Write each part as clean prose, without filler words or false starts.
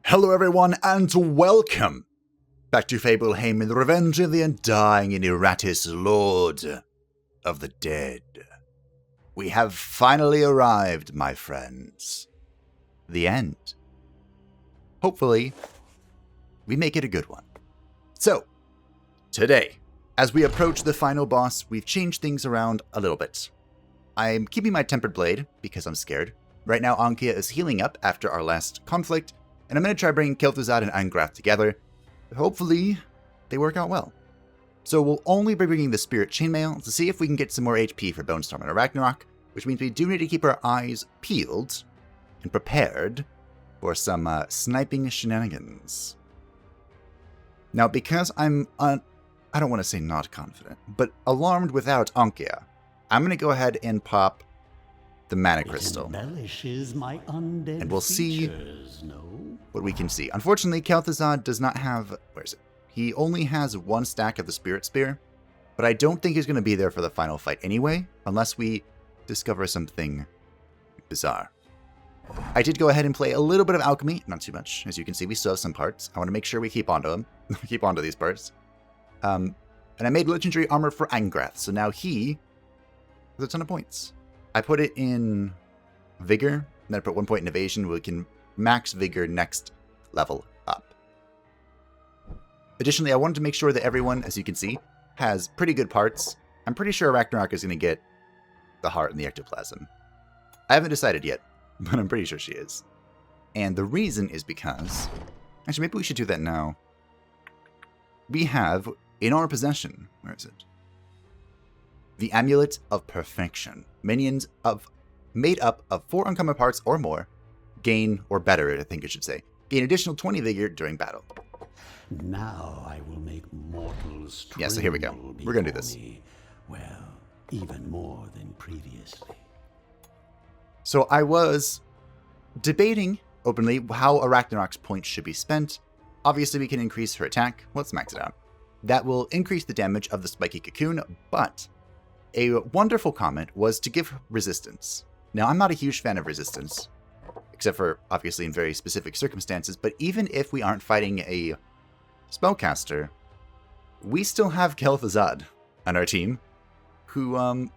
Hello everyone, and welcome back to Fableheim and Revenge of the Undying Iratus, Lord of the Dead. We have finally arrived, my friends. The end. Hopefully, we make it a good one. So, today, as we approach the final boss, we've changed things around a little bit. I'm keeping my tempered blade, because I'm scared. Right now, Ankia is healing up after our last conflict, and I'm going to try bringing Kel'Thuzad and Angrath together. Hopefully, they work out well. So we'll only be bringing the Spirit Chainmail to see if we can get some more HP for Bone Storm and Ragnarok, which means we do need to keep our eyes peeled and prepared for some sniping shenanigans. Now, because I'm, I don't want to say not confident, but alarmed without Ankia, I'm going to go ahead and pop the Mana Crystal. And we'll see what we can see. Unfortunately, Kel'Thuzad does not have... Where is it? He only has one stack of the Spirit Spear, but I don't think he's going to be there for the final fight anyway, unless we discover something bizarre. I did go ahead and play a little bit of alchemy, not too much. As you can see, we still have some parts. I want to make sure we keep onto them, keep onto these parts. And I made legendary armor for Angrath, so now he has a ton of points. I put it in Vigor, and then I put 1 point in Evasion. We can max Vigor next level up. Additionally, I wanted to make sure that everyone, as you can see, has pretty good parts. I'm pretty sure Ragnarok is going to get the heart and the ectoplasm. I haven't decided yet, but I'm pretty sure she is. And the reason is because... Actually, maybe we should do that now. We have, in our possession... Where is it? The Amulet of Perfection. Minions made up of 4 uncommon parts or more gain, or better, I think I should say, gain additional 20 vigor during battle. Now I will make mortals tremble. Yeah, so here we go. We're going to do this. Well, even more than previously. So I was debating openly how Ragnarok's points should be spent. Obviously, we can increase her attack. Let's max it out. That will increase the damage of the spiky cocoon, but a wonderful comment was to give resistance. Now, I'm not a huge fan of resistance, except for, obviously, in very specific circumstances, but even if we aren't fighting a spellcaster, we still have Kel'Thuzad on our team, who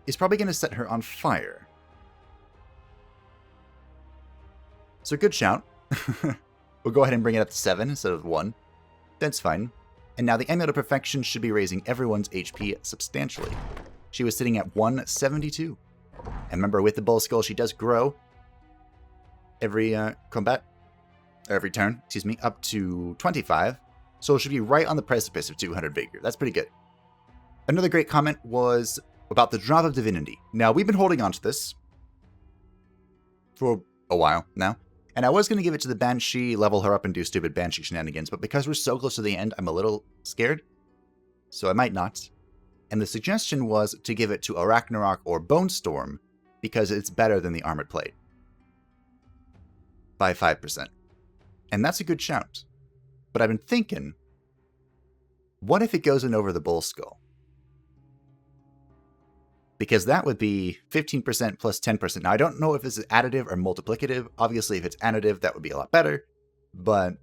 is probably going to set her on fire. So good shout. We'll go ahead and bring it up to 7 instead of 1. That's fine. And now the Amulet of Perfection should be raising everyone's HP substantially. She was sitting at 172. And remember, with the Bull Skull, she does grow every every turn, up to 25. So it should be right on the precipice of 200 vigor. That's pretty good. Another great comment was about the Drop of Divinity. Now, we've been holding on to this for a while now. And I was going to give it to the Banshee, level her up and do stupid Banshee shenanigans, but because we're so close to the end, I'm a little scared. So I might not. And the suggestion was to give it to a Ragnarok or Bone Storm, because it's better than the Armored Plate. By 5%. And that's a good shout. But I've been thinking, what if it goes in over the Bull Skull? Because that would be 15% plus 10%. Now, I don't know if this is additive or multiplicative. Obviously, if it's additive, that would be a lot better. But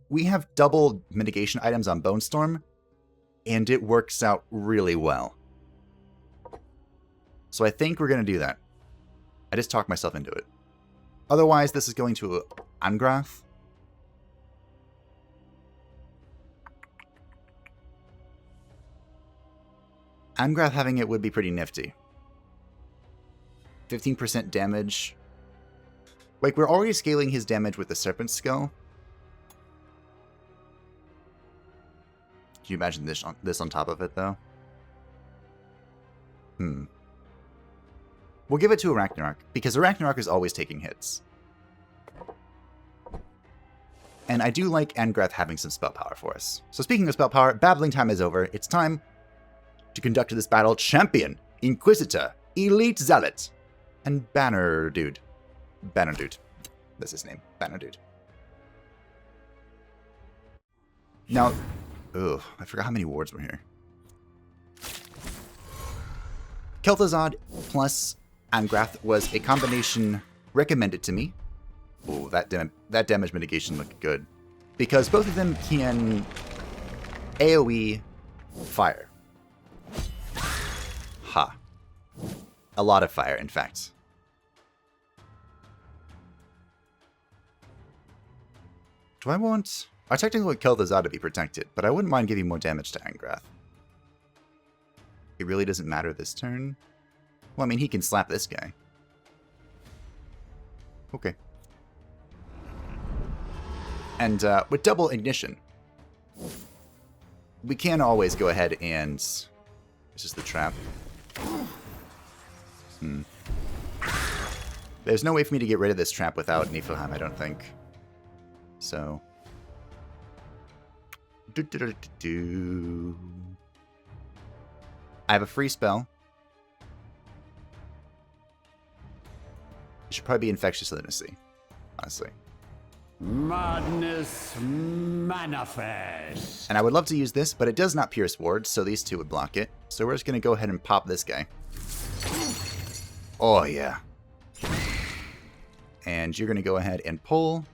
we have double mitigation items on Bone Storm, and it works out really well. So I think we're going to do that. I just talked myself into it. Otherwise, this is going to Angrath. Angrath having it would be pretty nifty. 15% damage. Like, we're already scaling his damage with the Serpent Skull. Can you imagine this on top of it, though? We'll give it to a Ragnarok, because a Ragnarok is always taking hits. And I do like Angrath having some spell power for us. So speaking of spell power, babbling time is over. It's time to conduct this battle. Champion, Inquisitor, Elite Zealot, and Banner Dude. Banner Dude. That's his name. Banner Dude. Now, I forgot how many wards were here. Kel'Thuzad plus Angrath was a combination recommended to me Ooh, that damage mitigation looked good. Because both of them can AoE fire. Ha. A lot of fire, in fact. Do I want... I technically would kill Kel'Thuzad to be protected, but I wouldn't mind giving more damage to Angrath. It really doesn't matter this turn. Well, I mean, he can slap this guy. Okay. And with double ignition, we can always go ahead and... This is the trap. There's no way for me to get rid of this trap without Niflheim, I don't think. So... I have a free spell. It should probably be Infectious Lunacy, honestly. Madness manifest. And I would love to use this, but it does not pierce wards, so these two would block it. So we're just going to go ahead and pop this guy. Oh, yeah. And you're going to go ahead and pull.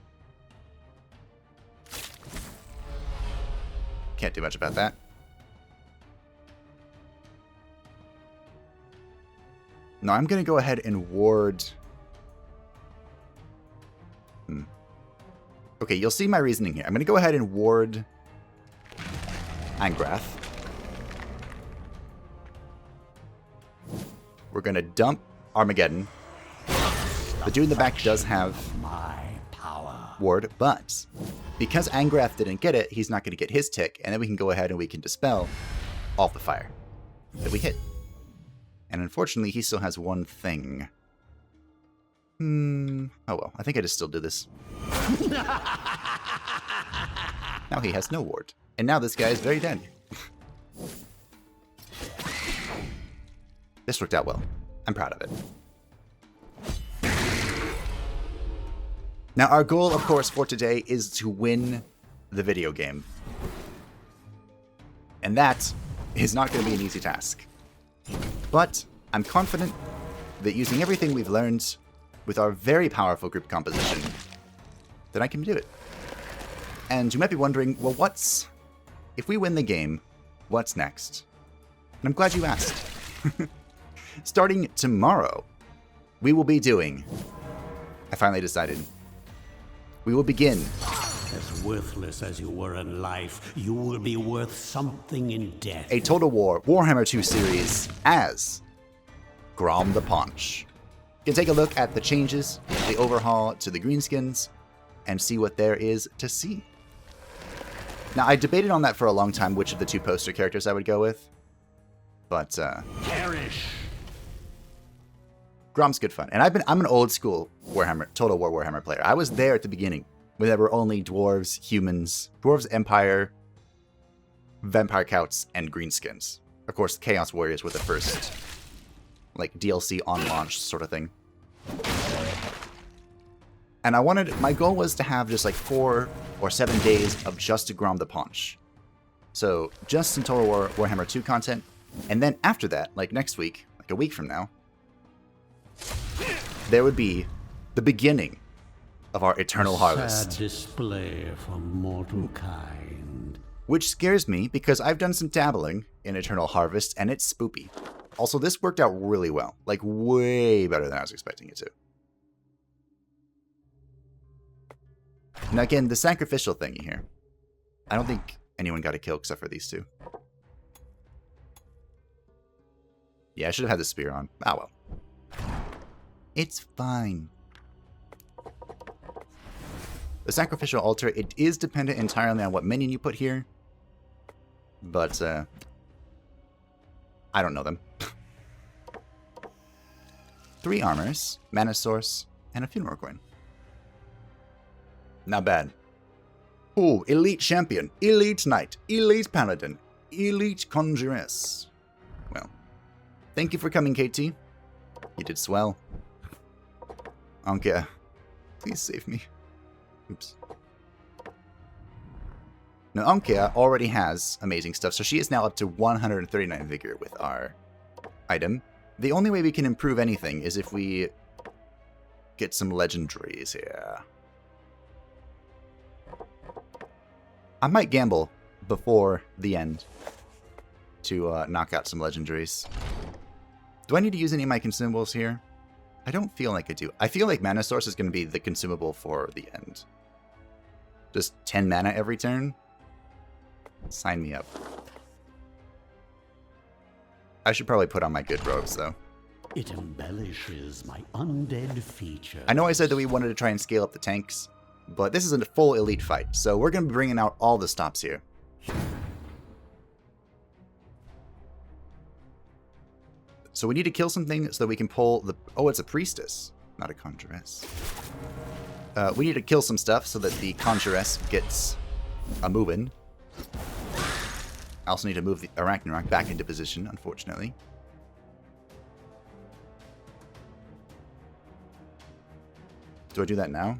Can't do much about that. No, I'm going to go ahead and ward... Okay, you'll see my reasoning here. I'm going to go ahead and ward Angrath. We're going to dump Armageddon. The dude in the back does have My power. ward, but because Angrath didn't get it, he's not going to get his tick, and then we can go ahead and we can dispel all the fire that we hit. And unfortunately, he still has one thing. Oh well, I think I just still do this. Now he has no ward. And now this guy is very dead. This worked out well. I'm proud of it. Now our goal, of course, for today is to win the video game. And that is not going to be an easy task. But I'm confident that using everything we've learned with our very powerful group composition, then I can do it. And you might be wondering, well, if we win the game, what's next? And I'm glad you asked. Starting tomorrow, we will be doing... I finally decided. We will begin... As worthless as you were in life, you will be worth something in death. a Total War Warhammer 2 series as Grom the Paunch. You can take a look at the changes, the overhaul to the greenskins, and see what there is to see. Now, I debated on that for a long time, which of the two poster characters I would go with. But, Perish. Grom's good fun. And I'm an old school Total War Warhammer player. I was there at the beginning, when there were only dwarves, humans, dwarves, empire, vampire couts, and greenskins. Of course, Chaos Warriors were the first, like, DLC on launch sort of thing. And my goal was to have just like 4 or 7 days of just Grom the Paunch. So just some Total War Warhammer 2 content. And then after that, like next week, like a week from now, there would be the beginning of our Eternal Harvest. Sad display from mortal kind. Which scares me because I've done some dabbling in Eternal Harvest and it's spoopy. Also, this worked out really well. Like, way better than I was expecting it to. Now again, the sacrificial thingy here. I don't think anyone got a kill except for these two. Yeah, I should have had the spear on. Ah well. It's fine. The sacrificial altar, it is dependent entirely on what minion you put here. But, I don't know them. 3 armors, mana source, and a funeral coin. Not bad. Ooh, elite champion, elite knight, elite paladin, elite conjuress. Well, thank you for coming, KT. You did swell. Ankia, please save me. Oops. Now, Ankia already has amazing stuff, so she is now up to 139 vigor with our item. The only way we can improve anything is if we get some legendaries here. I might gamble before the end to knock out some legendaries. Do I need to use any of my consumables here? I don't feel like I do. I feel like Mana Source is going to be the consumable for the end. Just 10 mana every turn? Sign me up. I should probably put on my good robes, though. It embellishes my undead features. I know I said that we wanted to try and scale up the tanks, but this is a full elite fight, so we're going to be bringing out all the stops here. So we need to kill something so that we can pull the... Oh, it's a priestess, not a conjuress. We need to kill some stuff so that the conjuress gets a moving. I also need to move the Arachnarok back into position, unfortunately. Do I do that now?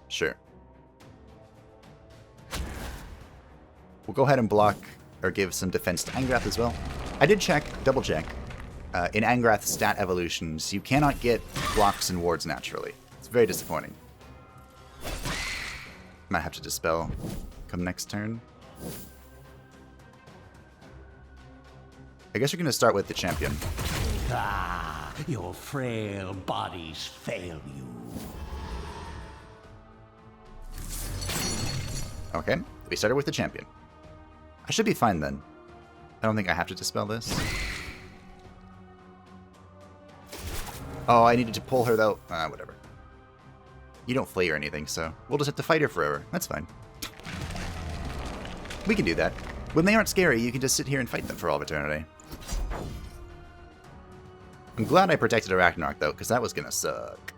Sure. We'll go ahead and block or give some defense to Angrath as well. I did check, double check. In Angrath's stat evolutions, you cannot get blocks and wards naturally. It's very disappointing. Might have to dispel come next turn. I guess you're going to start with the champion. Ah, your frail bodies fail you. Okay, we started with the champion. I should be fine then. I don't think I have to dispel this. Oh, I needed to pull her though. Whatever. You don't flee or anything, so we'll just have to fight her forever. That's fine. We can do that. When they aren't scary, you can just sit here and fight them for all of eternity. I'm glad I protected Arachnarok though, because that was gonna suck.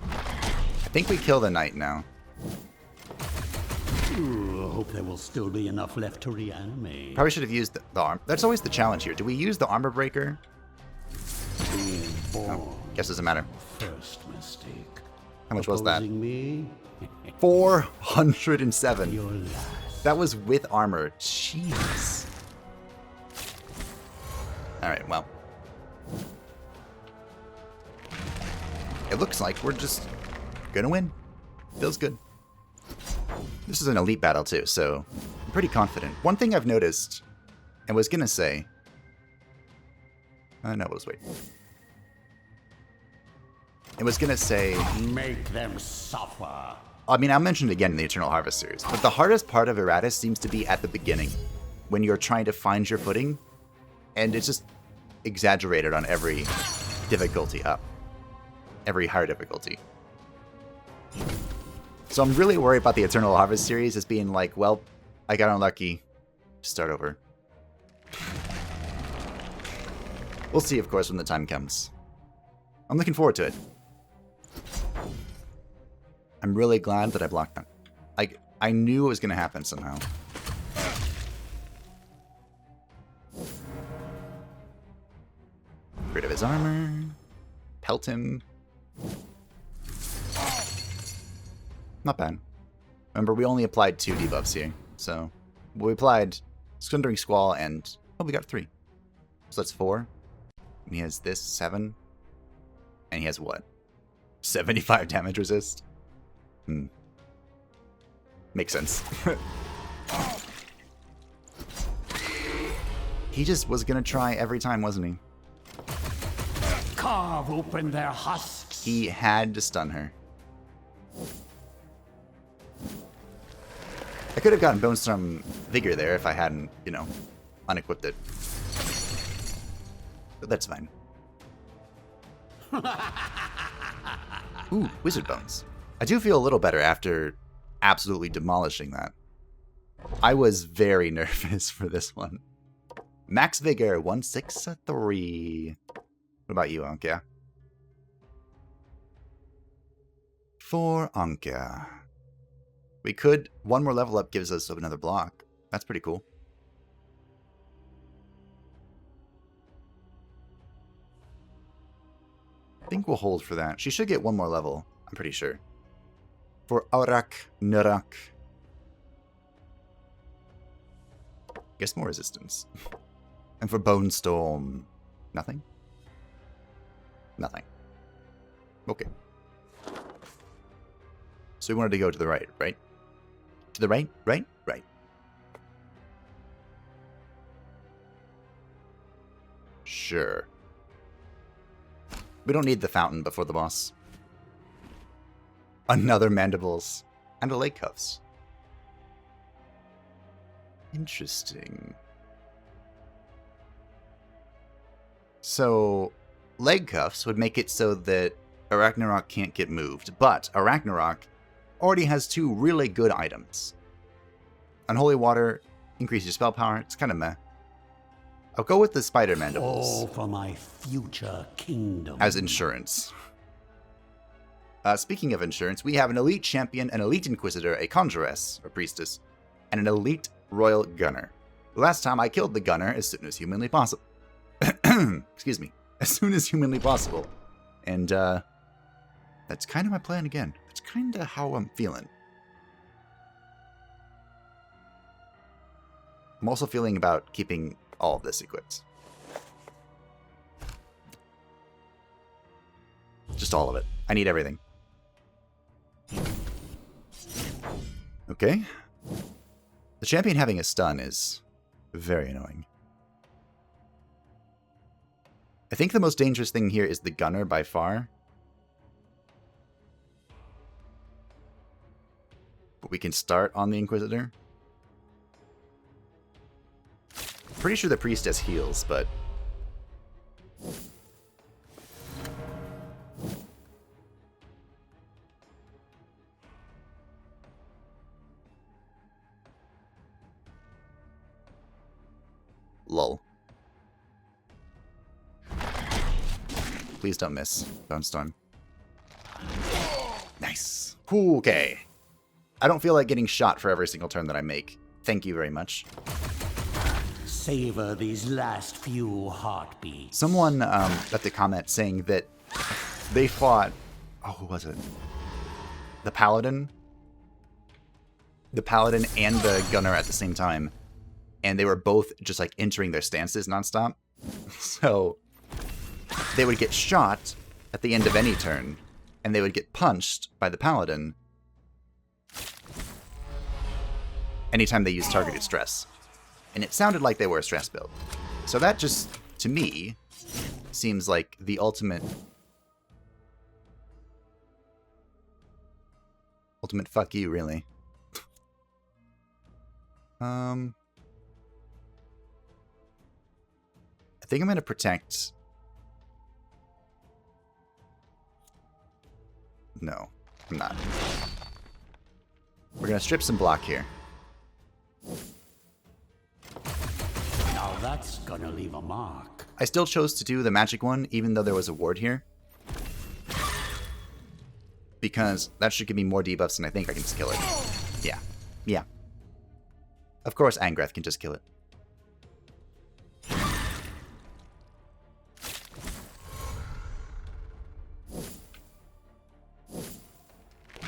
I think we kill the knight now. I hope there will still be enough left to reanimate. Probably should have used the arm. That's always the challenge here. Do we use the armor breaker? Oh, guess it doesn't matter. First mistake. How much was that? Me? 407. Your last. That was with armor. Jeez. Alright, well. It looks like we're just gonna win. Feels good. This is an elite battle too, so I'm pretty confident. One thing I've noticed, and was gonna say... no, let's wait. I was gonna say... Make them suffer. I mean, I'll mention it again in the Eternal Harvest series, but the hardest part of Iratus seems to be at the beginning, when you're trying to find your footing, and it's just exaggerated on every difficulty up. Every higher difficulty. So I'm really worried about the Eternal Harvest series as being like, well, I got unlucky. Start over. We'll see, of course, when the time comes. I'm looking forward to it. I'm really glad that I blocked that. I knew it was going to happen somehow. Rid of his armor. Pelt him. Not bad. Remember, we only applied 2 debuffs here. So, we applied Sundering Squall and... Oh, we got 3. So that's 4. And he has this, 7. And he has what? 75 damage resist? Makes sense. He just was gonna try every time, wasn't he? Carve open their husks. He had to stun her. I could have gotten Bonestorm Vigor there if I hadn't, you know, unequipped it. But that's fine. Ooh, Wizard Bones. I do feel a little better after absolutely demolishing that. I was very nervous for this one. Max Vigor, 163. What about you, Ankia? For Ankia. We could... One more level up gives us another block. That's pretty cool. I think we'll hold for that. She should get one more level, I'm pretty sure. For Arachnarok. Guess more resistance. And for Bone Storm, nothing? Nothing. Okay. So we wanted to go to the right, right? To the right, right, right. Sure. We don't need the fountain before the boss. Another mandibles. And a leg cuffs. Interesting. So, leg cuffs would make it so that Ragnarok can't get moved, but Ragnarok already has 2 really good items. Unholy Water increases your spell power. It's kind of meh. I'll go with the spider mandibles. All for my future kingdom. As insurance. Speaking of insurance, we have an elite champion, an elite inquisitor, a conjuress, or priestess, and an elite royal gunner. The last time I killed the gunner as soon as humanly possible. Excuse me. As soon as humanly possible. And, that's kind of my plan again. That's kind of how I'm feeling. I'm also feeling about keeping all of this equipped. Just all of it. I need everything. Okay. The champion having a stun is very annoying. I think the most dangerous thing here is the gunner by far. But we can start on the Inquisitor. Pretty sure the priestess heals, but... Lol. Please don't miss, Bone Storm. Nice. Okay. I don't feel like getting shot for every single turn that I make. Thank you very much. Savor these last few heartbeats. Someone left a comment saying that they fought... Oh, who was it? The Paladin? The Paladin and the Gunner at the same time. And they were both just like entering their stances nonstop. So they would get shot at the end of any turn, and they would get punched by the Paladin anytime they used targeted stress. And it sounded like they were a stress build. So that just, to me, seems like the ultimate fuck you, really. I think I'm going to protect... No, I'm not. We're going to strip some block here. Now that's gonna leave a mark. I still chose to do the magic one, even though there was a ward here. Because that should give me more debuffs, and I think I can just kill it. Yeah. Yeah. Of course, Angrath can just kill it.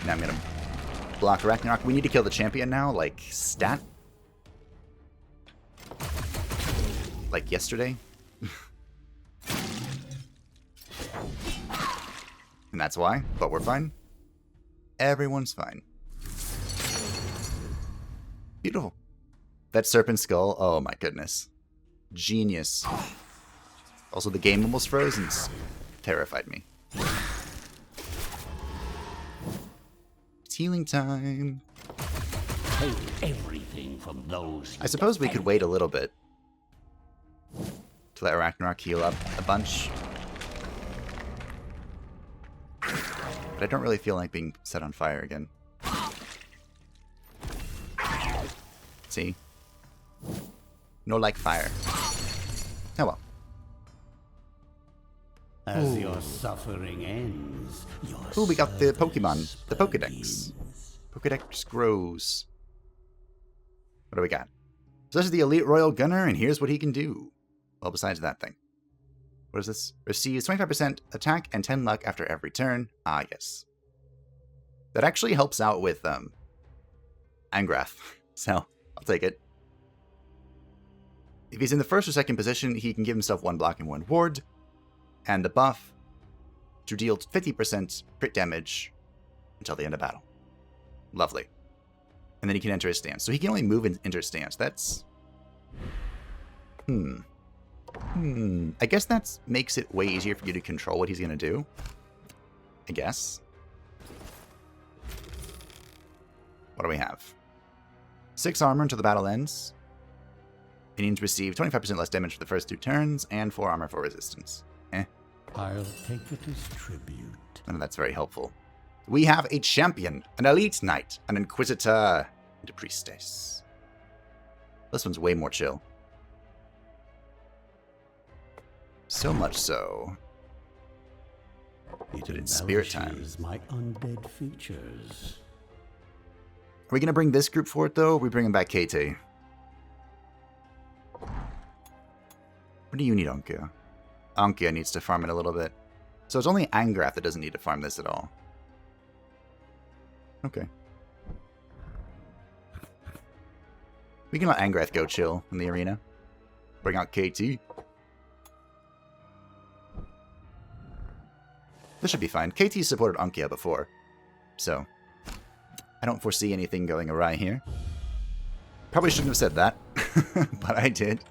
Now I'm gonna block Ragnarok. We need to kill the champion now, like, stat. Like yesterday. And that's why, but we're fine. Everyone's fine. Beautiful. That serpent skull, oh my goodness. Genius. Also, the game almost froze and terrified me. It's healing time. Take everything from those. I suppose we could wait a little bit to let Ragnarok heal up a bunch. But I don't really feel like being set on fire again. See? No like fire. Oh well. As your suffering ends, your Ooh, we got the Pokemon. service The Pokedex. begins. Pokedex grows. What do we got? So this is the Elite Royal Gunner, and here's what he can do. Well, besides that thing. What is this? Receives 25% attack and 10 luck after every turn. Ah, yes. That actually helps out with, Angrath. So, I'll take it. If he's in the first or second position, he can give himself 1 block and 1 ward. And the buff to deal 50% crit damage until the end of battle. Lovely. And then he can enter his stance. So he can only move and enter stance. That's... I guess that makes it way easier for you to control what he's going to do. I guess. What do we have? 6 armor until the battle ends. Minions receive 25% less damage for the first 2 turns, and 4 armor for resistance. I'll take it as tribute. And that's very helpful. We have a champion, an elite knight, an inquisitor, and a priestess. This one's way more chill. So much so. It in spirit time. embellishes my undead features. Are we going to bring this group forward, though, or are we bringing back KT? What do you need, Ankia? Ankia needs to farm it a little bit. So it's only Angrath that doesn't need to farm this at all. Okay. We can let Angrath go chill in the arena. Bring out KT. This should be fine. KT supported Ankia before, so I don't foresee anything going awry here. Probably shouldn't have said that, but I did.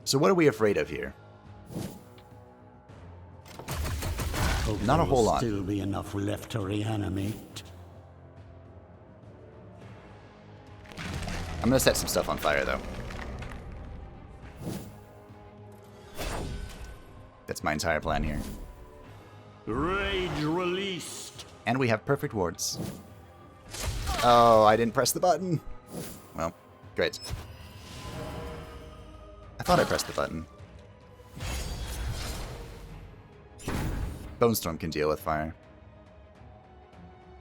So what are we afraid of here? Hope Not a whole lot. Still be enough left to reanimate. I'm gonna set some stuff on fire, though. That's my entire plan here. Rage released. And we have perfect wards. Oh, I didn't press the button. Well, great. I thought I pressed the button. Bone Storm can deal with fire.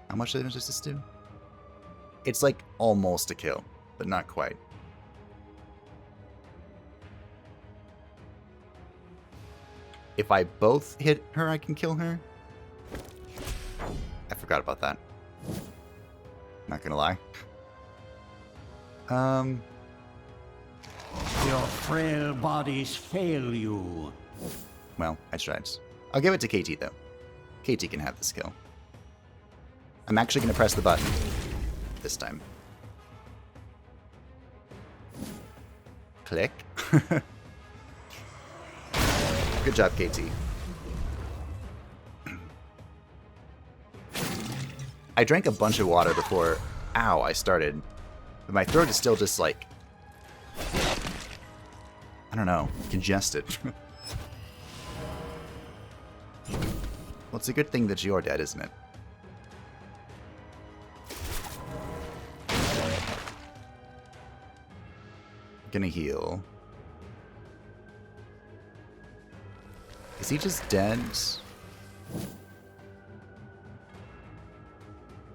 How much damage does this do? It's like almost a kill, but not quite. If I both hit her, I can kill her? I forgot about that. Not gonna lie. Your frail bodies fail you. Well, I tried. I'll give it to KT, though. KT can have this kill. I'm actually gonna press the button this time. Click. Good job, KT. I drank a bunch of water before, ow, I started. But my throat is still just like, I don't know, congested. Well, it's a good thing that you're dead, isn't it? Gonna heal. Is he just dead?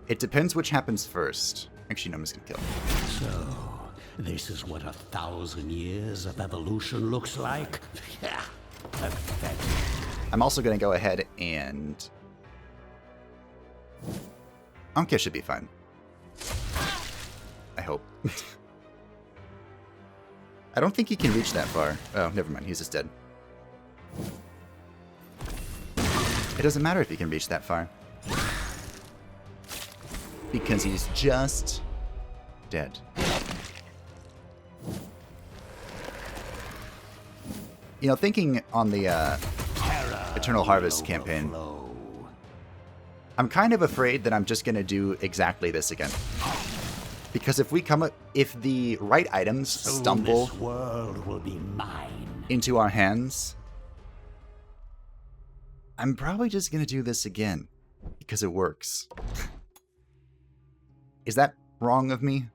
It depends which happens first. Actually, no, I'm just gonna kill him. So, this is what 1,000 years of evolution looks like? Yeah, pathetic. I'm also gonna go ahead and... Ankia should be fine. I hope. I don't think he can reach that far. Oh, never mind, he's just dead. It doesn't matter if he can reach that far. Because he's just dead. You know, thinking on the Eternal Harvest campaign, I'm kind of afraid that I'm just going to do exactly this again. Because if the right items stumble this world will be mine. into our hands, I'm probably just going to do this again. Because it works. Is that wrong of me?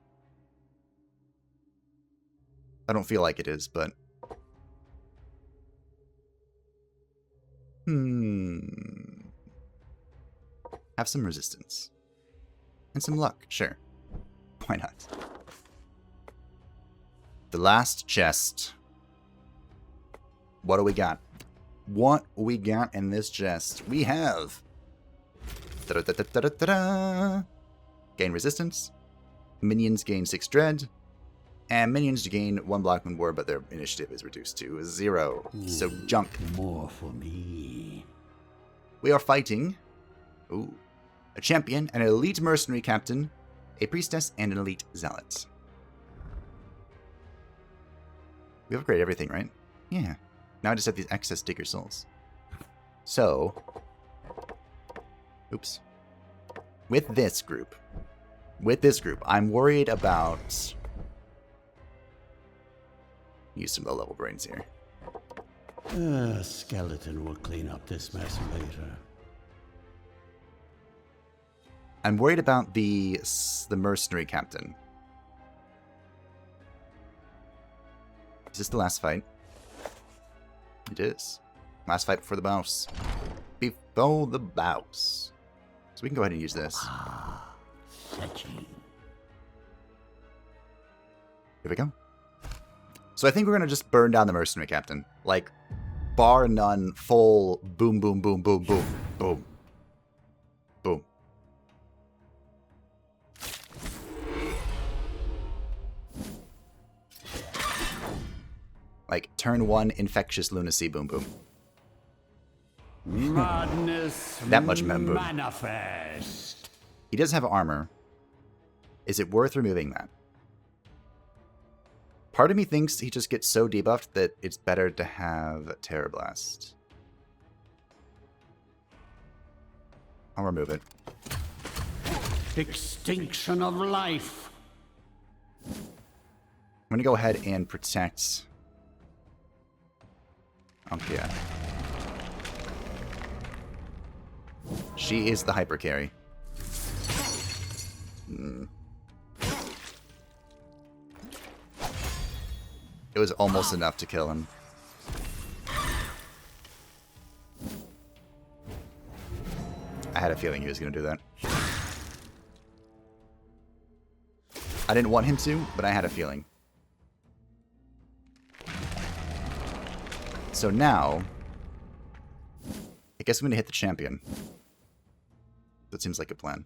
I don't feel like it is, but... Have some resistance. And some luck, sure. Why not? The last chest. What do we got? What we got in this chest? We have... Da-da-da-da-da-da-da. Gain resistance. Minions gain 6 dread. And minions gain 1 block when war, but their initiative is reduced to 0. So junk. More for me. We are fighting a champion, an elite mercenary captain, a priestess, and an elite zealot. We upgrade everything, right? Yeah. Now I just have these excess digger souls. So, oops. With this group, I'm worried about... Use some low-level brains here. Skeleton will clean up this mess later. I'm worried about the mercenary captain. Is this the last fight? It is. Last fight before the boss. Before the boss. So we can go ahead and use this. Fetching. Here we go. So I think we're going to just burn down the mercenary captain. Like, bar none, full boom, boom, boom, boom, boom, boom. Boom. Like, turn 1, infectious lunacy, boom, boom. Madness That much member. manifest. He does have armor. Is it worth removing that? Part of me thinks he just gets so debuffed that it's better to have Terror Blast. I'll remove it. Extinction of life. I'm going to go ahead and protect Ankia. She is the hyper carry. It was almost enough to kill him. I had a feeling he was going to do that. I didn't want him to, but I had a feeling. So now, I guess I'm going to hit the champion. That seems like a plan.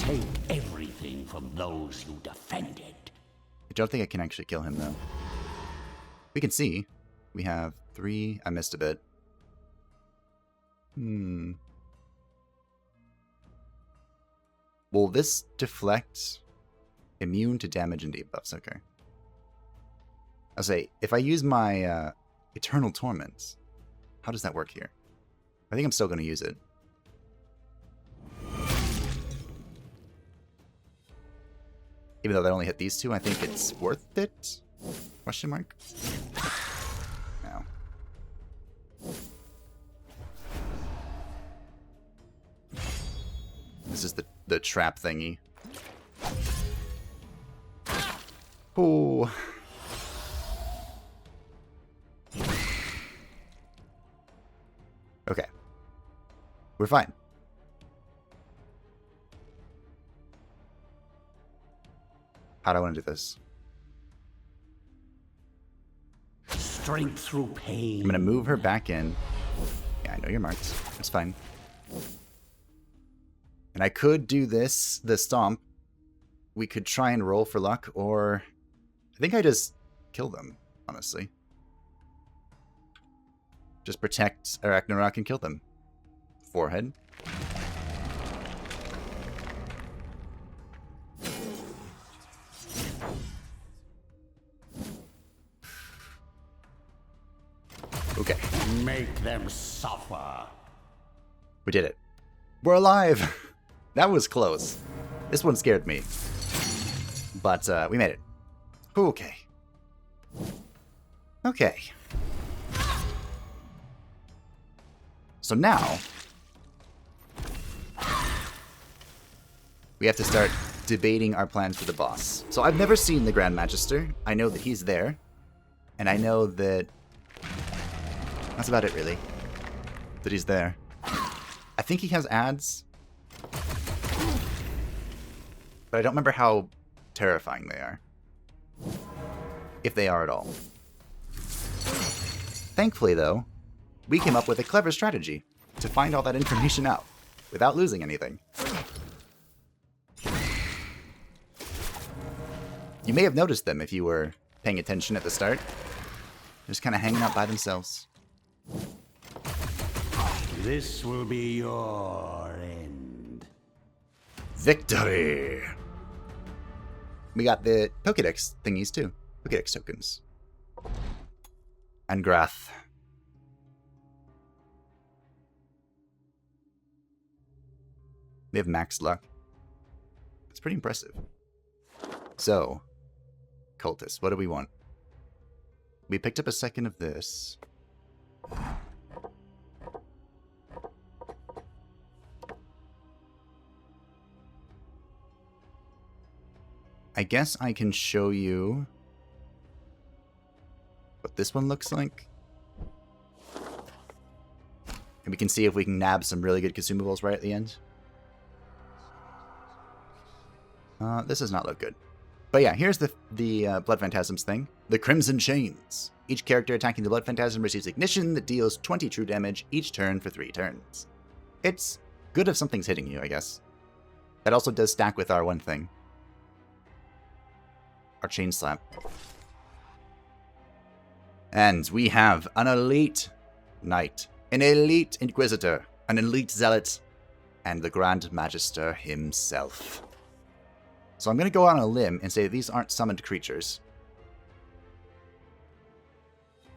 Take everything from those you defended. I don't think I can actually kill him, though. We can see. We have 3. I missed a bit. Will this deflect? Immune to damage and debuffs. Okay. I'll say, if I use my Eternal Torment, how does that work here? I think I'm still going to use it. Even though that only hit these 2, I think it's worth it? Question mark? No. This is the trap thingy. Oh. Okay. We're fine. How do I want to do this? Strength through pain. I'm going to move her back in. Yeah, I know you're marked. That's fine. And I could do this, the stomp. We could try and roll for luck, or... I think I just kill them, honestly. Just protect Ragnarok and kill them. Forehead. Okay. Make them suffer. We did it. We're alive! That was close. This one scared me. But we made it. Okay. Okay. So now, we have to start debating our plans for the boss. So I've never seen the Grand Magister. I know that he's there. And I know that... That's about it, really. That he's there. I think he has ads. But I don't remember how terrifying they are. If they are at all. Thankfully, though, we came up with a clever strategy to find all that information out without losing anything. You may have noticed them if you were paying attention at the start. Just kind of hanging out by themselves. This will be your end. Victory! We got the Pokédex thingies too. Pokédex tokens. And Grath. They have max luck. It's pretty impressive. So, Cultist, what do we want? We picked up a second of this. I guess I can show you what this one looks like. And we can see if we can nab some really good consumables right at the end. This does not look good. But yeah, here's the Blood Phantasms thing. The Crimson Chains. Each character attacking the Blood Phantasm receives ignition that deals 20 true damage each turn for 3 turns. It's good if something's hitting you, I guess. That also does stack with our one thing. Our Chain Slap. And we have an elite knight, an elite inquisitor, an elite zealot, and the Grand Magister himself. So I'm going to go on a limb and say these aren't summoned creatures.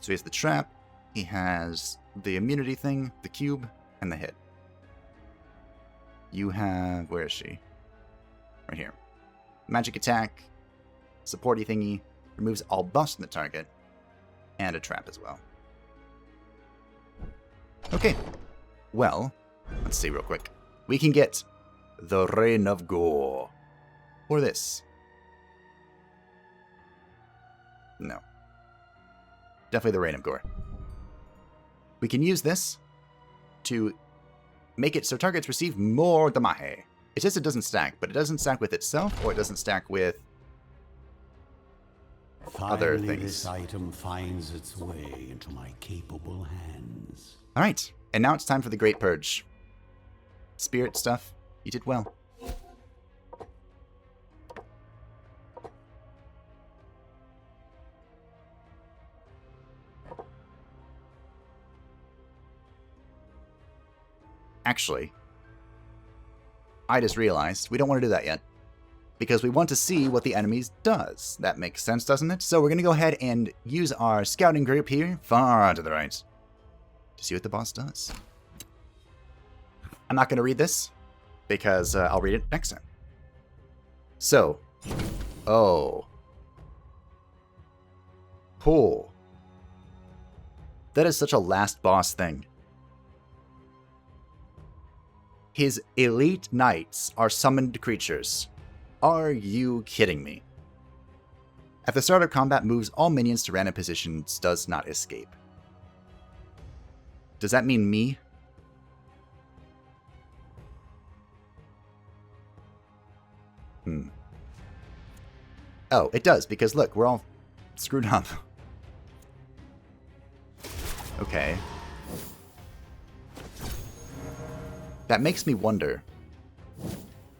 So he has the trap, he has the immunity thing, the cube, and the hit. You have... where is she? Right here. Magic attack, supporty thingy, removes all buffs from the target, and a trap as well. Okay. Well, let's see real quick. We can get the Reign of Gore. Or this. No. Definitely the Reign of Gore. We can use this to make it so targets receive more damage. It says it doesn't stack, but it doesn't stack with itself, or it doesn't stack with other things. This item finds its way into my capable hands. Alright, and now it's time for the Great Purge. Spirit stuff, you did well. Actually, I just realized we don't want to do that yet. Because we want to see what the enemies does. That makes sense, doesn't it? So we're going to go ahead and use our scouting group here, far to the right, to see what the boss does. I'm not going to read this, because I'll read it next time. So, oh. Cool. That is such a last boss thing. His elite knights are summoned creatures. Are you kidding me? At the start of combat, moves all minions to random positions, does not escape. Does that mean me? Oh, it does, because look, we're all screwed up. Okay. That makes me wonder.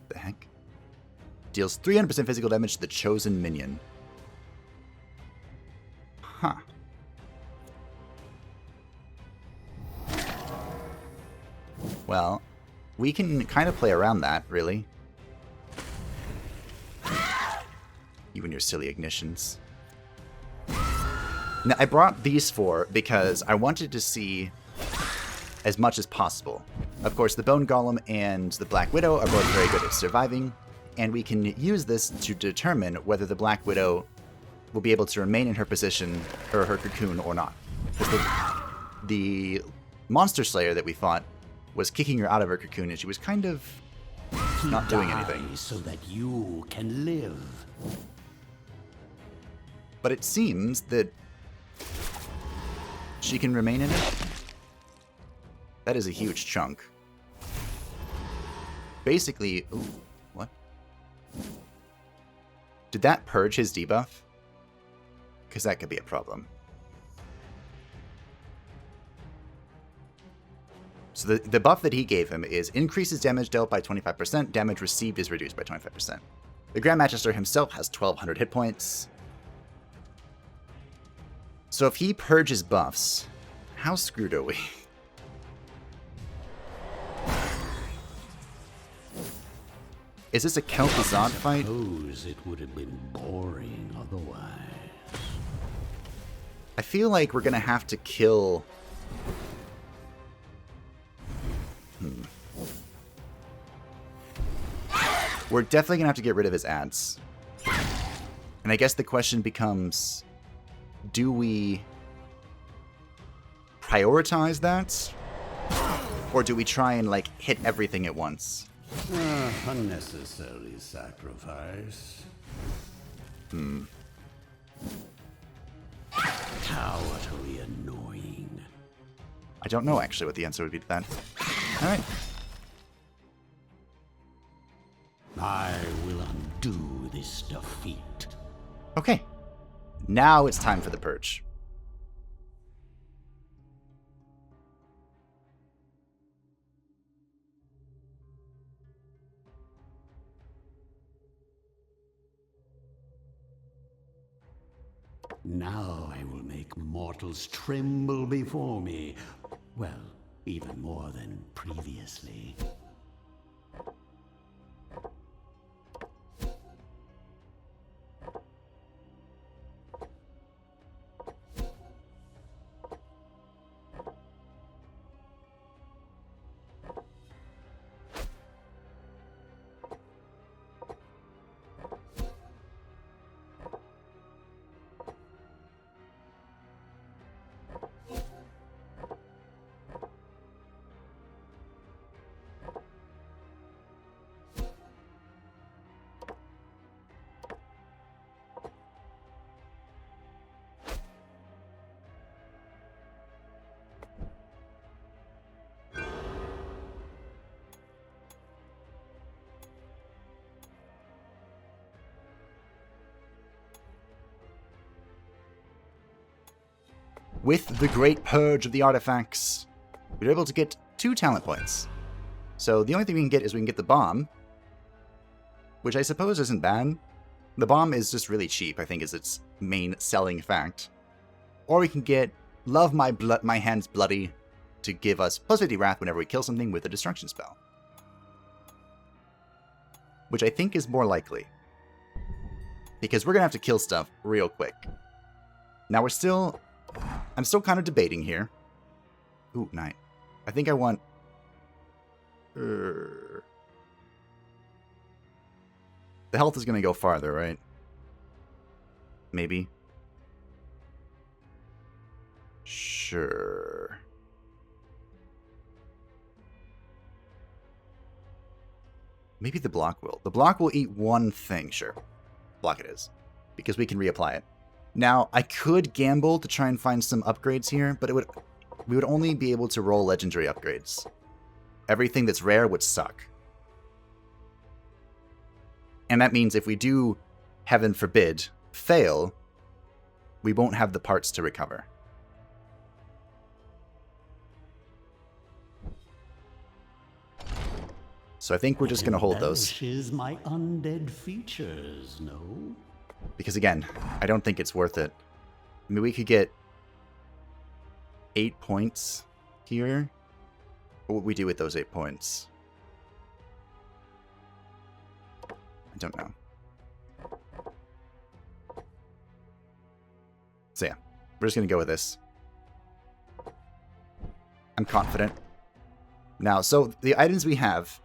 The heck? Deals 300% physical damage to the chosen minion. Huh. Well, we can kind of play around that, really. You and your silly ignitions. Now, I brought these four because I wanted to see as much as possible. Of course, the Bone Golem and the Black Widow are both very good at surviving, and we can use this to determine whether the Black Widow will be able to remain in her position, or her cocoon, or not. Because the Monster Slayer that we fought was kicking her out of her cocoon, and she was kind of not doing anything. So that you can live. But it seems that she can remain in it. That is a huge chunk. Basically, ooh, what? Did that purge his debuff? Because that could be a problem. So the buff that he gave him is increases damage dealt by 25%, damage received is reduced by 25%. The Grand Magister himself has 1200 hit points. So if he purges buffs, how screwed are we? Is this a Kel'Thuzad fight? I suppose it would have been boring otherwise. I feel like we're gonna have to kill... We're definitely gonna have to get rid of his ads. And I guess the question becomes, do we prioritize that? Or do we try and, like, hit everything at once? Unnecessary sacrifice. How utterly annoying. I don't know, actually, what the answer would be to that. Alright. I will undo this defeat. Okay. Now it's time for the purge. Now I will make mortals tremble before me. Well, even more than previously. With the Great Purge of the Artifacts, we're able to get 2 talent points. So the only thing we can get is we can get the bomb, which I suppose isn't bad. The bomb is just really cheap, I think, is its main selling fact. Or we can get Love My Hands Bloody to give us plus 50 Wrath whenever we kill something with a destruction spell. Which I think is more likely. Because we're going to have to kill stuff real quick. Now I'm still kind of debating here. Ooh, Knight. I think I want... The health is going to go farther, right? Maybe. Sure. Maybe the block will. The block will eat one thing, sure. Block it is. Because we can reapply it. Now, I could gamble to try and find some upgrades here, but we would only be able to roll legendary upgrades. Everything that's rare would suck. And that means if we do, heaven forbid, fail, we won't have the parts to recover. So I think we're just going to hold those. Is my undead features, no? Because again, I don't think it's worth it. I mean, we could get 8 points here. What would we do with those 8 points? I don't know. So yeah, we're just going to go with this. I'm confident. Now, so the items we have,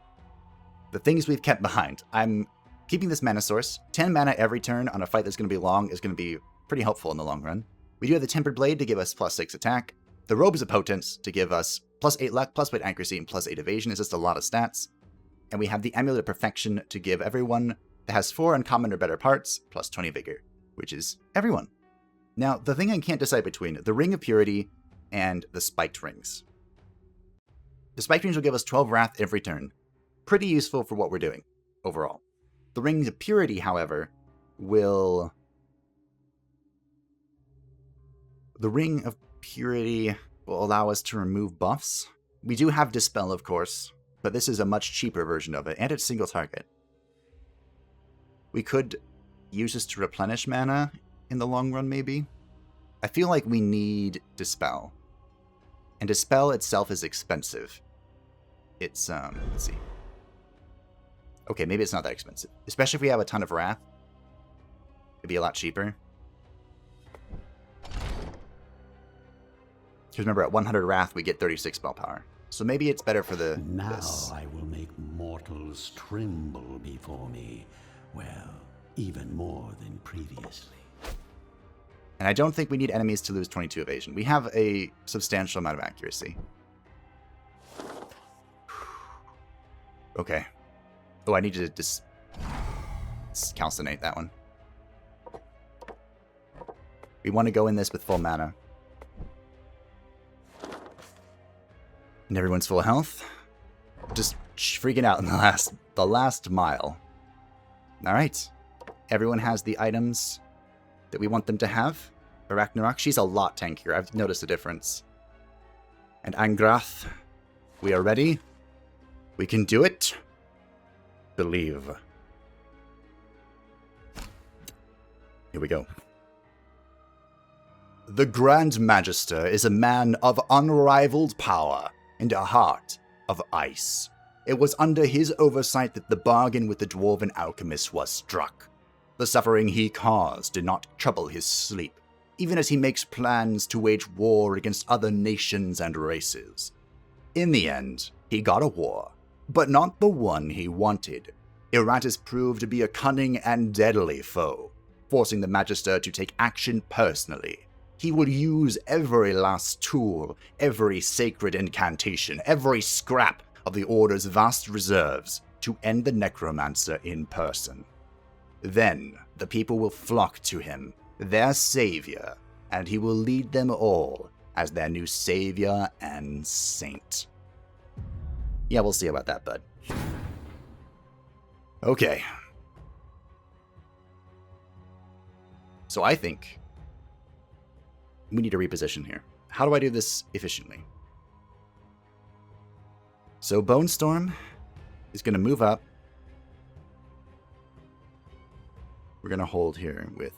the things we've kept behind, I'm keeping this mana source. 10 mana every turn on a fight that's going to be long is going to be pretty helpful in the long run. We do have the Tempered Blade to give us +6 attack. The Robes of Potence to give us +8 luck, +8 accuracy, and +8 evasion. It's just a lot of stats. And we have the Amulet of Perfection to give everyone that has 4 uncommon or better parts, +20 vigor, which is everyone. Now, the thing I can't decide between the Ring of Purity and the Spiked Rings. The Spiked Rings will give us 12 Wrath every turn. Pretty useful for what we're doing, overall. The Rings of Purity, however, will... The Ring of Purity will allow us to remove buffs. We do have Dispel, of course, but this is a much cheaper version of it, and it's single target. We could use this to replenish mana in the long run, maybe. I feel like we need Dispel. And Dispel itself is expensive. It's, let's see. Okay, maybe it's not that expensive. Especially if we have a ton of Wrath. It'd be a lot cheaper. Because remember, at 100 Wrath, we get 36 spell power. So maybe it's better for the Now this. I will make mortals tremble before me. Well, even more than previously. And I don't think we need enemies to lose 22 evasion. We have a substantial amount of accuracy. Okay. Oh, I need to just calcinate that one. We want to go in this with full mana. And everyone's full health. Just freaking out in the last mile. Alright. Everyone has the items that we want them to have. Ragnarok, she's a lot tankier. I've noticed a difference. And Angrath, we are ready. We can do it. Believe. Here we go. The Grand Magister is a man of unrivaled power and a heart of ice. It was under his oversight that the bargain with the dwarven alchemist was struck. The suffering he caused did not trouble his sleep, even as he makes plans to wage war against other nations and races. In the end, he got a war, but not the one he wanted. Iratus proved to be a cunning and deadly foe, forcing the Magister to take action personally. He would use every last tool, every sacred incantation, every scrap of the Order's vast reserves to end the Necromancer in person. Then the people will flock to him, their savior, and he will lead them all as their new savior and saint. Yeah, we'll see about that, bud. Okay. So I think we need to reposition here. How do I do this efficiently? So Bone Storm is going to move up. We're going to hold here with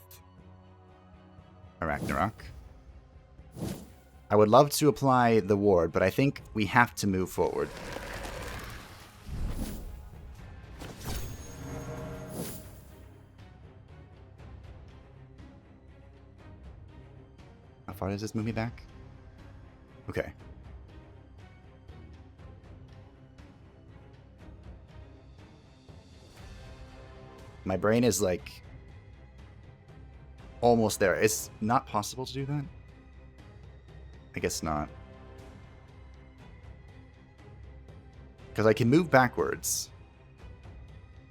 Ragnarok. I would love to apply the ward, but I think we have to move forward. How far does this move me back? Okay. My brain is like almost there. It's not possible to do that? I guess not. Because I can move backwards.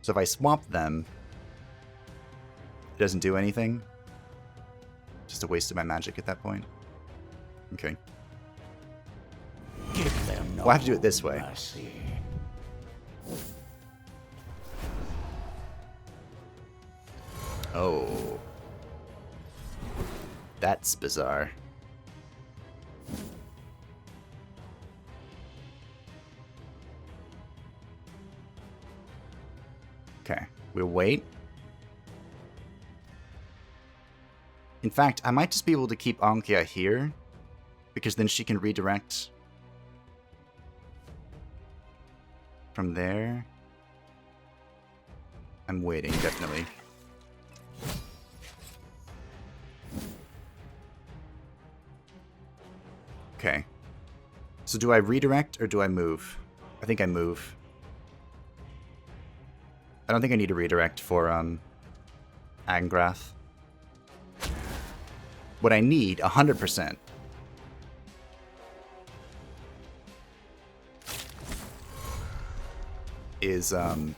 So if I swap them, it doesn't do anything. Just a waste of my magic at that point. Okay. Give them no Well, I have to do it this way. mercy. Oh. That's bizarre. Okay, we'll wait. In fact, I might just be able to keep Ankia here, because then she can redirect from there. I'm waiting, definitely. Okay. So do I redirect or do I move? I think I move. I don't think I need to redirect for Angrath. What I need, 100%, is I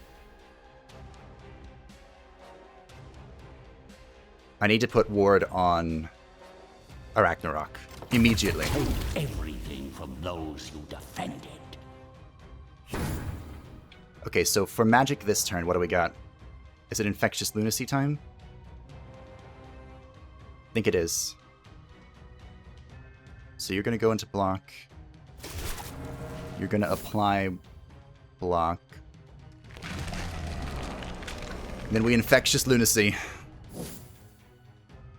need to put ward on Ragnarok immediately. Take everything from those you defended. Okay, so for magic this turn, what do we got? Is it Infectious Lunacy time? I think it is. So you're going to go into block. You're going to apply block. Then we infectious lunacy.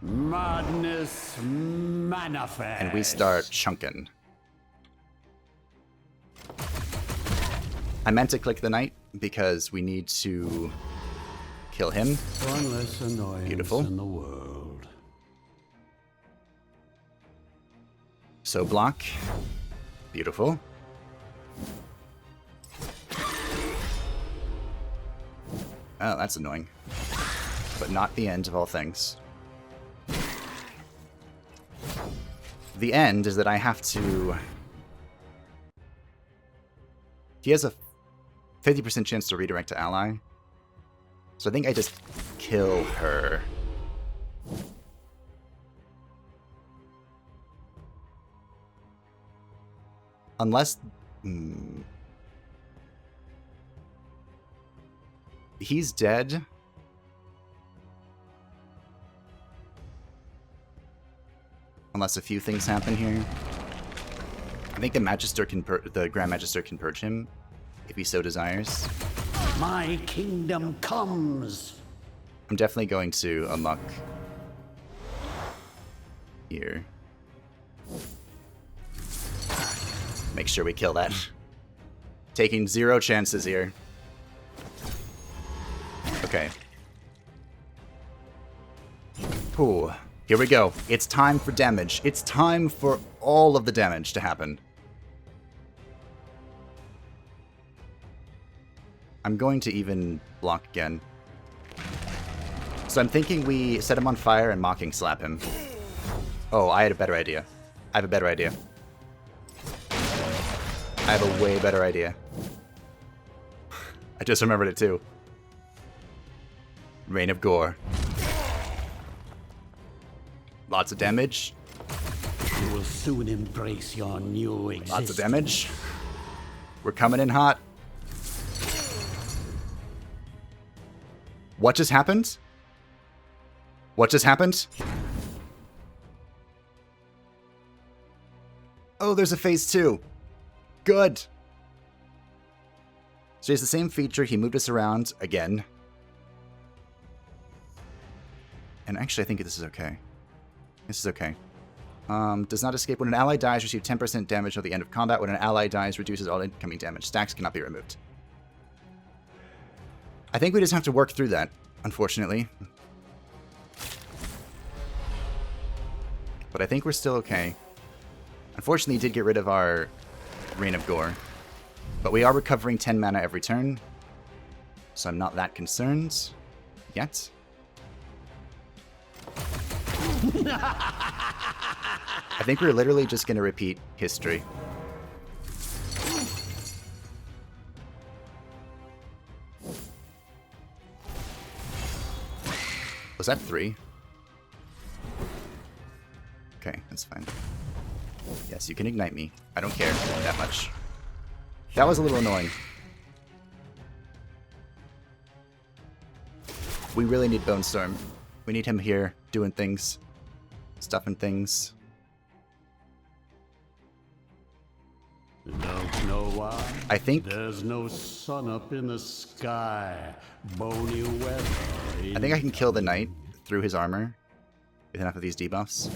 Madness manifest. And we start chunking. I meant to click the knight because we need to kill him. One less annoyance Beautiful. in the world. So block. Beautiful. Oh, that's annoying. But not the end of all things. The end is that I have to... He has a 50% chance to redirect to ally. So I think I just kill her. Unless... He's dead. Unless a few things happen here. I think the Magister can the Grand Magister can purge him if he so desires. My kingdom comes. I'm definitely going to unlock here. Make sure we kill that. Taking 0 chances here. Okay. Ooh. Here we go. It's time for damage. It's time for all of the damage to happen. I'm going to even block again. So I'm thinking we set him on fire and mocking slap him. Oh, I had a better idea. I have a better idea. I have a way better idea. I just remembered it too. Rain of Gore. Lots of damage. You will soon embrace your new existence. Lots of damage. We're coming in hot. What just happened? What just happened? Oh, there's a phase 2. Good. So he has the same feature. He moved us around again. And actually, I think this is okay. This is okay. Does not escape. When an ally dies, receive 10% damage at the end of combat. When an ally dies, reduces all incoming damage. Stacks cannot be removed. I think we just have to work through that, unfortunately. But I think we're still okay. Unfortunately, he did get rid of our Rain of Gore. But we are recovering 10 mana every turn. So I'm not that concerned. Yet. I think we're literally just going to repeat history. Was that 3? Okay, that's fine. Yes, you can ignite me. I don't care that much. That was a little annoying. We really need Bone Storm. We need him here, doing things. Stuffing things. Don't know why. I think... There's no sun up in the sky. Bony weather. I think I can kill the knight through his armor with enough of these debuffs.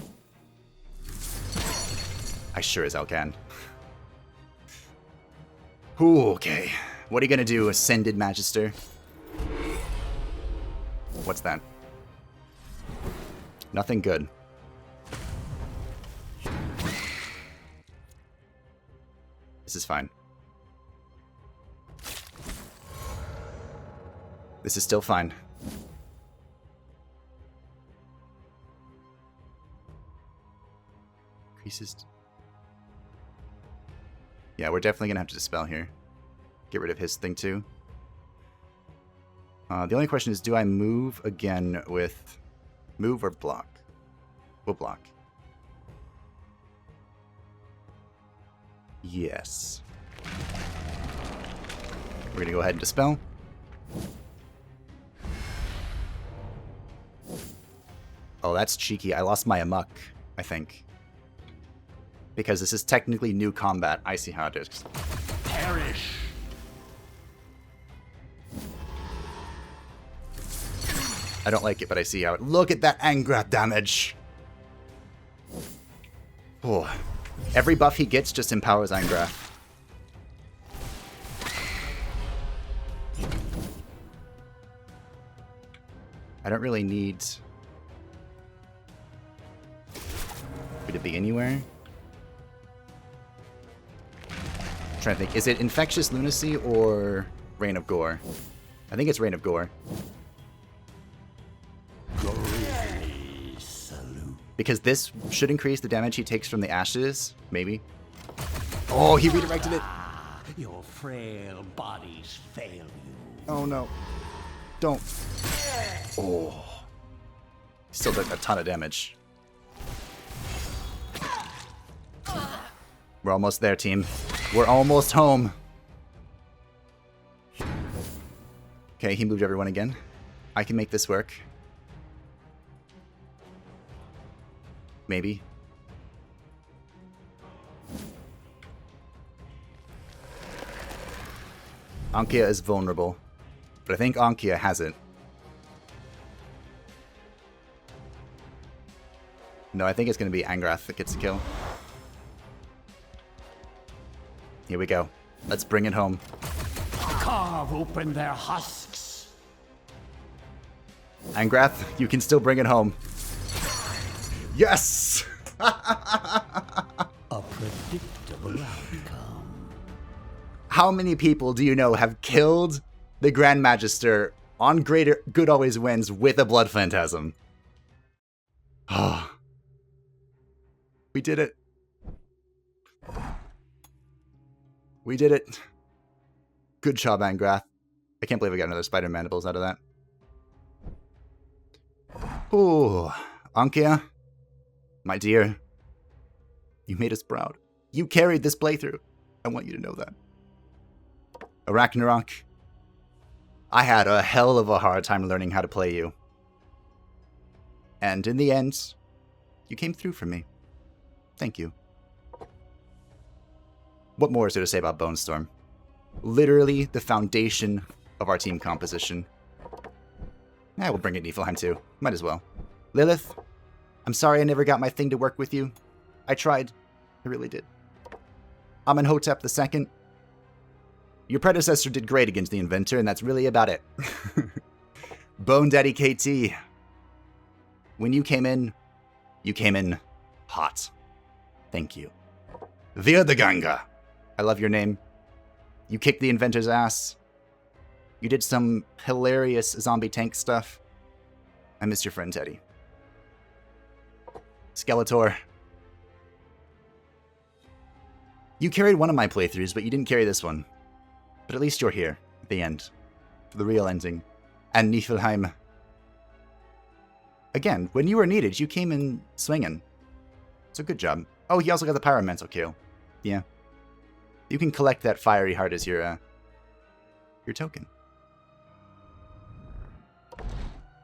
I sure as hell can. Ooh, okay. What are you gonna do, Ascended Magister? What's that? Nothing good. This is fine. This is still fine. Increases. Yeah, we're definitely gonna have to dispel here. Get rid of his thing too. The only question is, do I move again with... Move or block? We'll block. Yes. We're gonna go ahead and dispel. Oh, that's cheeky. I lost my Amok, I think. Because this is technically new combat. I see how it is. Perish. I don't like it, but I see how it... Look at that Angrath damage! Oh. Every buff he gets just empowers Angrath. I don't really need... Would it be anywhere? I'm trying to think. Is it Infectious Lunacy or Reign of Gore? I think it's Reign of Gore. Because this should increase the damage he takes from the ashes, maybe. Oh, he redirected it. Your frail bodies fail you. Oh no. Don't. Oh. Still did a ton of damage. We're almost there, team. We're almost home. Okay, he moved everyone again. I can make this work. Maybe. Ankia is vulnerable, but I think Ankia has it. No, I think it's going to be Angrath that gets the kill. Here we go. Let's bring it home. Carve open their husks. Angrath, you can still bring it home. Yes! A predictable outcome. How many people do you know have killed the Grand Magister on Greater Good Always Wins with a Blood Phantasm? Oh. We did it. We did it. Good job, Angrath. I can't believe I got another Spider Mandibles out of that. Ooh, Ankia, my dear, you made us proud. You carried this playthrough. I want you to know that. Ragnarok, I had a hell of a hard time learning how to play you. And in the end, you came through for me. Thank you. What more is there to say about Bone Storm? Literally the foundation of our team composition. We'll bring in Niflheim too. Might as well. Lilith, I'm sorry I never got my thing to work with you. I tried. I really did. Amenhotep II. Your predecessor did great against the Inventor, and that's really about it. Bone Daddy KT. When you came in hot. Thank you. Virdaganga. I love your name. You kicked the Inventor's ass. You did some hilarious zombie tank stuff. I miss your friend Teddy. Skeletor. You carried one of my playthroughs, but you didn't carry this one. But at least you're here, at the end. For the real ending. And Niflheim. Again, when you were needed, you came in swinging. So good job. Oh, he also got the Pyromancer kill. Yeah. You can collect that fiery heart as your token.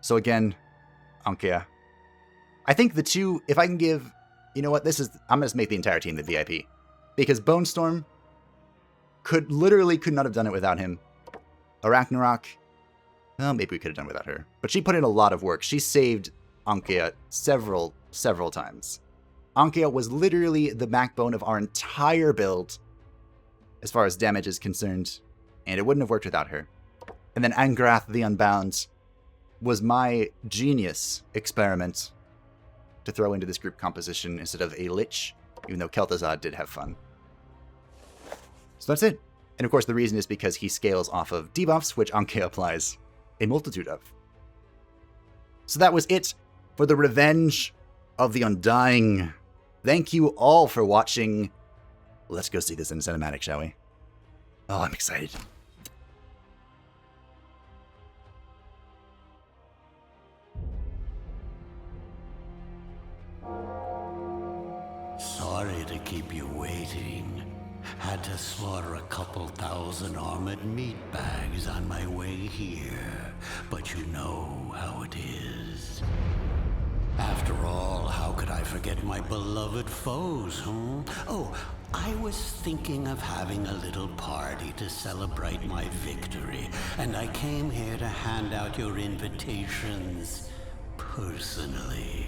So again, Ankia. I think the two, if I can give, you know what, I'm going to make the entire team the VIP. Because Bone Storm could not have done it without him. Ragnarok, well, maybe we could have done it without her. But she put in a lot of work. She saved Ankia several times. Ankia was literally the backbone of our entire build, as far as damage is concerned, and it wouldn't have worked without her. And then Angrath the Unbound was my genius experiment to throw into this group composition instead of a Lich, even though Kel'Thuzad did have fun. So that's it. And of course the reason is because he scales off of debuffs, which Ankia applies a multitude of. So that was it for the Revenge of the Undying. Thank you all for watching. Let's go see this in cinematic, shall we? Oh, I'm excited. Sorry to keep you waiting. Had to slaughter a couple thousand armored meat bags on my way here. But you know how it is. After all, how could I forget my beloved foes, huh? Oh, I was thinking of having a little party to celebrate my victory, and I came here to hand out your invitations personally.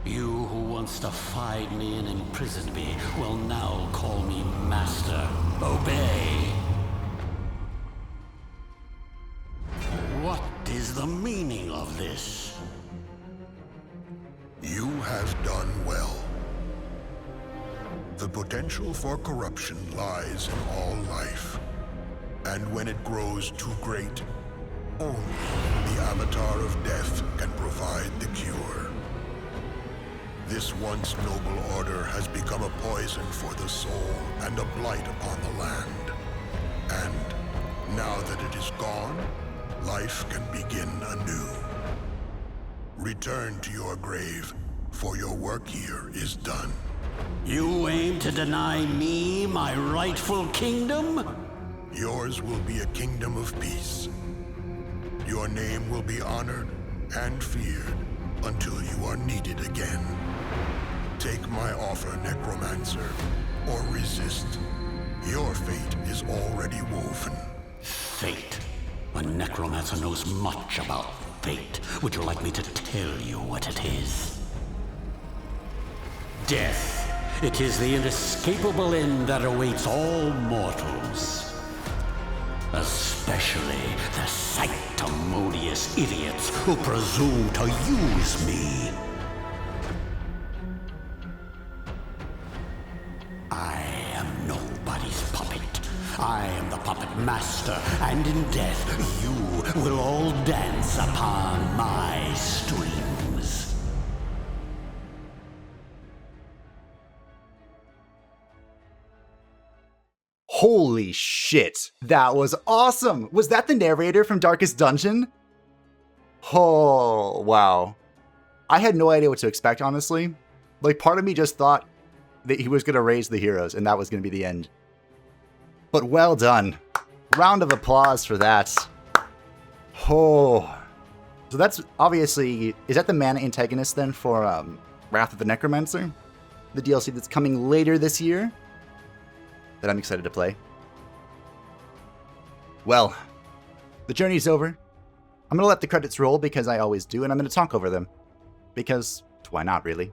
You who once defied me and imprisoned me will now call me Master. Obey! What is the meaning of this? You have done well. The potential for corruption lies in all life. And when it grows too great, only the Avatar of Death can provide the cure. This once noble order has become a poison for the soul and a blight upon the land. And now that it is gone, life can begin anew. Return to your grave, for your work here is done. You aim to deny me my rightful kingdom? Yours will be a kingdom of peace. Your name will be honored and feared until you are needed again. Take my offer, Necromancer, or resist. Your fate is already woven. Fate? A necromancer knows much about fate. Would you like me to tell you what it is? Death. It is the inescapable end that awaits all mortals. Especially the sanctimonious idiots who presume to use me. I am nobody's puppet. I am the puppet master, and in death you will all dance upon my strings. Holy shit, that was awesome! Was that the narrator from Darkest Dungeon? Oh, wow. I had no idea what to expect, honestly. Like, part of me just thought that he was going to raise the heroes, and that was going to be the end. But well done. Round of applause for that. Oh. So that's obviously... Is that the mana antagonist, then, for Wrath of the Necromancer? The DLC that's coming later this year? That I'm excited to play. Well, the journey's over. I'm going to let the credits roll because I always do, and I'm going to talk over them. Because, why not, really?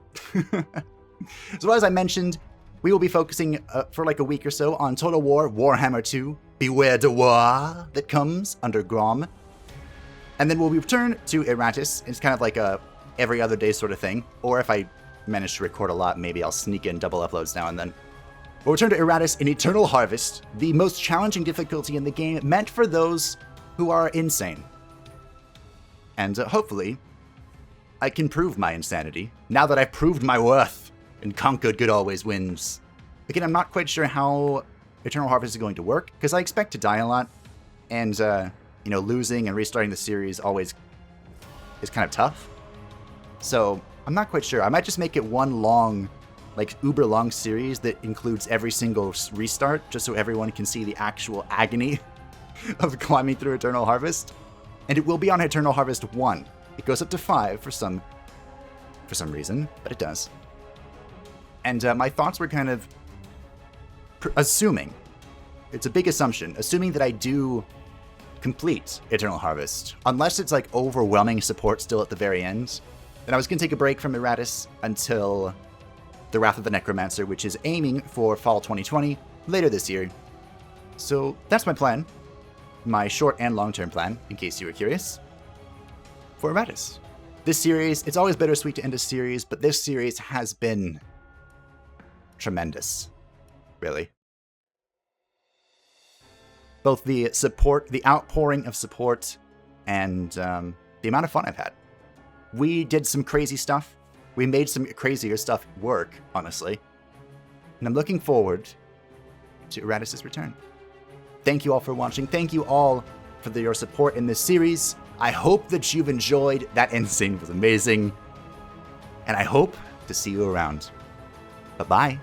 So as I mentioned, we will be focusing for like a week or so on Total War Warhammer 2, Beware de War, that comes under Grom. And then we'll return to Iratus. It's kind of like a every other day sort of thing. Or if I manage to record a lot, maybe I'll sneak in double uploads now and then. We'll return to Iratus in Eternal Harvest, the most challenging difficulty in the game, meant for those who are insane. And hopefully, I can prove my insanity, now that I've proved my worth, and conquered good always wins. Again, I'm not quite sure how Eternal Harvest is going to work, because I expect to die a lot, and, losing and restarting the series always is kind of tough. So, I'm not quite sure. I might just make it one long, like, uber long series that includes every single restart, just so everyone can see the actual agony of climbing through Eternal Harvest. And it will be on Eternal Harvest 1. It goes up to 5 for some reason, but it does. And my thoughts were kind of assuming, it's a big assumption, assuming that I do complete Eternal Harvest, unless it's like overwhelming support still at the very end, then I was going to take a break from Iratus until the Wrath of the Necromancer, which is aiming for fall 2020, later this year. So that's my plan, my short and long-term plan, in case you were curious, for Iratus. This series, it's always bittersweet to end a series, but this series has been tremendous, really. Both the support, the outpouring of support, and the amount of fun I've had. We did some crazy stuff. We made some crazier stuff work, honestly. And I'm looking forward to Iratus' return. Thank you all for watching. Thank you all for your support in this series. I hope that you've enjoyed. That end scene was amazing. And I hope to see you around. Bye-bye.